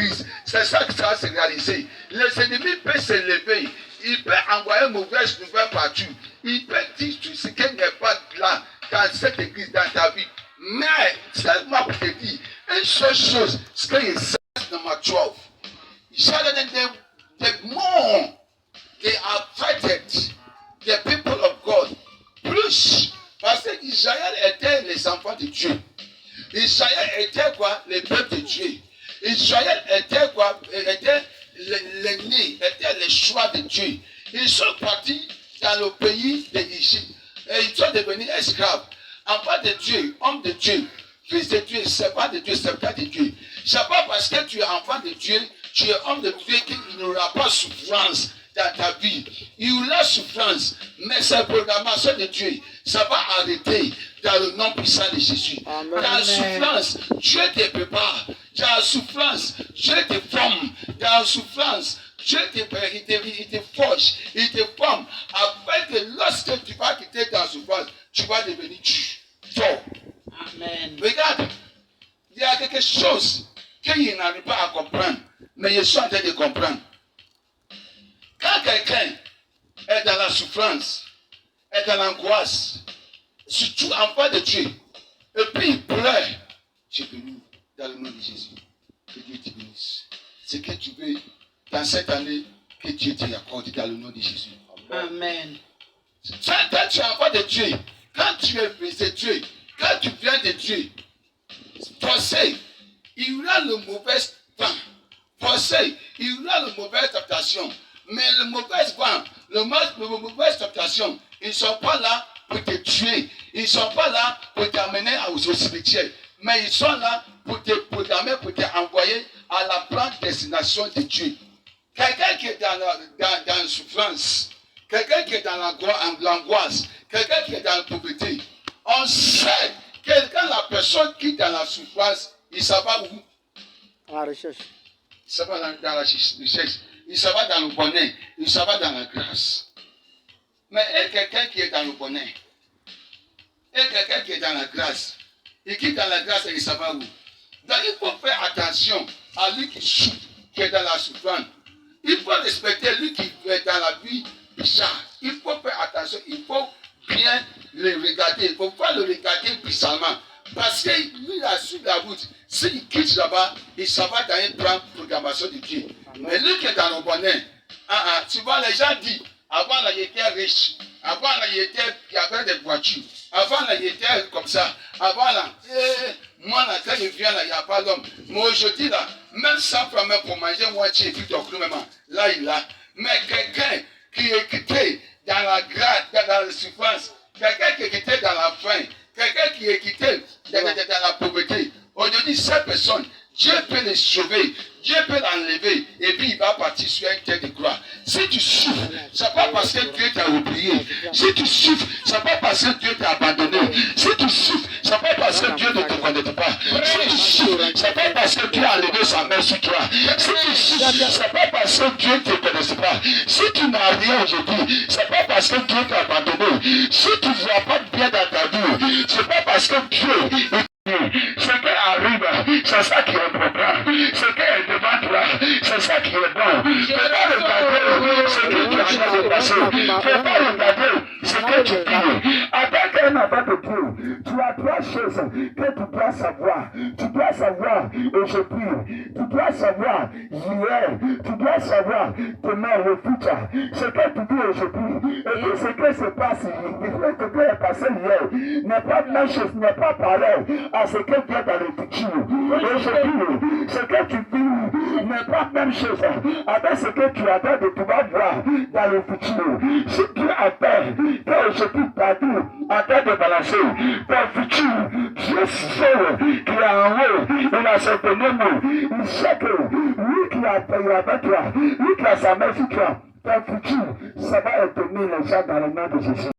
Christ. C'est ça que ça va se réaliser. Les ennemis peuvent se lever. Ils peuvent envoyer mauvaise nouvelle partout. Ils peuvent dire tout ce qui n'est pas là dans cette église, dans ta vie. Mais, c'est moi pour te dire, une seule chose, c'est que il says number 12. The more they are fighting the people of God, plus, parce que Israël était les enfants de Dieu. Israël était quoi? Les peuples de Dieu. Israël était quoi? Était l'ennemi, était le choix de Dieu. Ils sont partis dans le pays d'Égypte et ils sont devenus esclaves. Enfants de Dieu, homme de Dieu, fils de Dieu, servant de Dieu, serviteur de Dieu. C'est pas parce que tu es enfant de Dieu, tu es homme de Dieu qu'il n'y aura pas souffrance dans ta vie. Il y aura souffrance, mais c'est la programmation de Dieu. Ça va arrêter dans le nom puissant de Jésus. Amen. Dans la souffrance, Dieu te prépare. Dans la souffrance, Dieu te forme. Dans la souffrance, Dieu il te forge, il te forme. Afin que lorsque tu vas quitter ta souffrance, tu vas devenir fort. Amen. Regarde, il y a quelque chose qu'il n'arrive pas à comprendre, mais je suis en train de comprendre. Quand quelqu'un est dans la souffrance, est dans l'angoisse, surtout enfant de Dieu, et puis il pleure, tu es venu dans le nom de Jésus. Que Dieu te bénisse. Ce que tu veux dans cette année, que Dieu te accorde dans le nom de Jésus. Amen. Quand tu es enfant de Dieu, quand tu es de Dieu, quand tu viens de Dieu, forcé, il y aura le mauvais temps. Forcé, il y aura le mauvais tentation. Mais le mauvais vent, le mauvais tentation, ils ne sont pas là pour te tuer. Ils ne sont pas là pour t'amener au cimetière. Mais ils sont là pour te programmer, pour t'envoyer à la grande destination de Dieu. Quelqu'un qui est dans la souffrance, quelqu'un qui est dans l'angoisse, quelqu'un qui est dans la pauvreté, on sait que quand la personne qui est dans la souffrance, il s'en va où? À la recherche. Il s'en va dans la recherche. Il s'en va dans le bonheur. Il s'en va dans la grâce. Mais quelqu'un qui est dans le bonheur, et quelqu'un qui est dans la grâce, et qui est dans la grâce, il s'en va où? Donc il faut faire attention à lui qui souffre, qui est dans la souffrance. Il faut respecter lui qui est dans la vie bizarre. Il faut faire attention. Il faut bien le regarder. Il ne faut pas le regarder puissamment. Parce que lui a su la route. S'il quitte là-bas, il s'en va dans une grande programmation de Dieu. Mais lui qui est dans le bonheur, tu vois, les gens disent, avant là, il était riche. Avant là, il avait des voitures. Avant là, il était comme ça. Avant là, moi là, quand je viens là, il n'y a pas d'homme. Mais aujourd'hui là, même 100 francs même pour manger moitié et puis donc même là, il a. Mais quelqu'un qui est quitté dans la grâce, dans la souffrance, quelqu'un qui est quitté dans la faim, quelqu'un qui est quitté dans la pauvreté, aujourd'hui, cette personne, Dieu peut les sauver, Dieu peut l'enlever, et puis il va partir sur un terre de gloire. Si tu souffres, ce n'est pas parce que Dieu t'a oublié. Si tu souffres, ce n'est pas parce que Dieu t'a abandonné. Si tu souffres, ce n'est pas parce que Dieu ne te connaît pas. Si tu souffres, ce n'est pas parce que Dieu a enlevé sa main sur toi. Si tu souffres, ce n'est pas parce que Dieu ne te connaît pas. Si tu n'as rien aujourd'hui, ce n'est pas parce que Dieu t'a abandonné. Si tu ne vois pas de bien dans ta vie, ce n'est pas parce que Dieu ce qui arrive, c'est ça qui est important. Ce qui est devant toi, c'est ça qui est bon. Ne faut pas regarder ce que tu as déjà dépassé. Ne faut pas regarder ce que tu dis. Avec un enfant de Dieu, tu as trois choses que tu dois savoir. Tu dois savoir aujourd'hui. Tu dois savoir hier. Tu dois savoir demain, le futur. Ce que tu dis aujourd'hui et ce que se passe hier, ce qui est passé hier, n'est pas la même chose, n'est pas pareil à ce que vient dans le futur. Aujourd'hui, ce que tu vis n'est pas la même chose avec ce que tu attends de pouvoir voir dans le futur. Si tu attends qu'aujourd'hui ta vie attend de balancer ton futur, Dieu seul qui est en haut, il a son nom, il sait que lui qui a payé avec toi, lui qui a sa main sur toi, ton futur, ça va être mis les gens dans le nom de Jésus.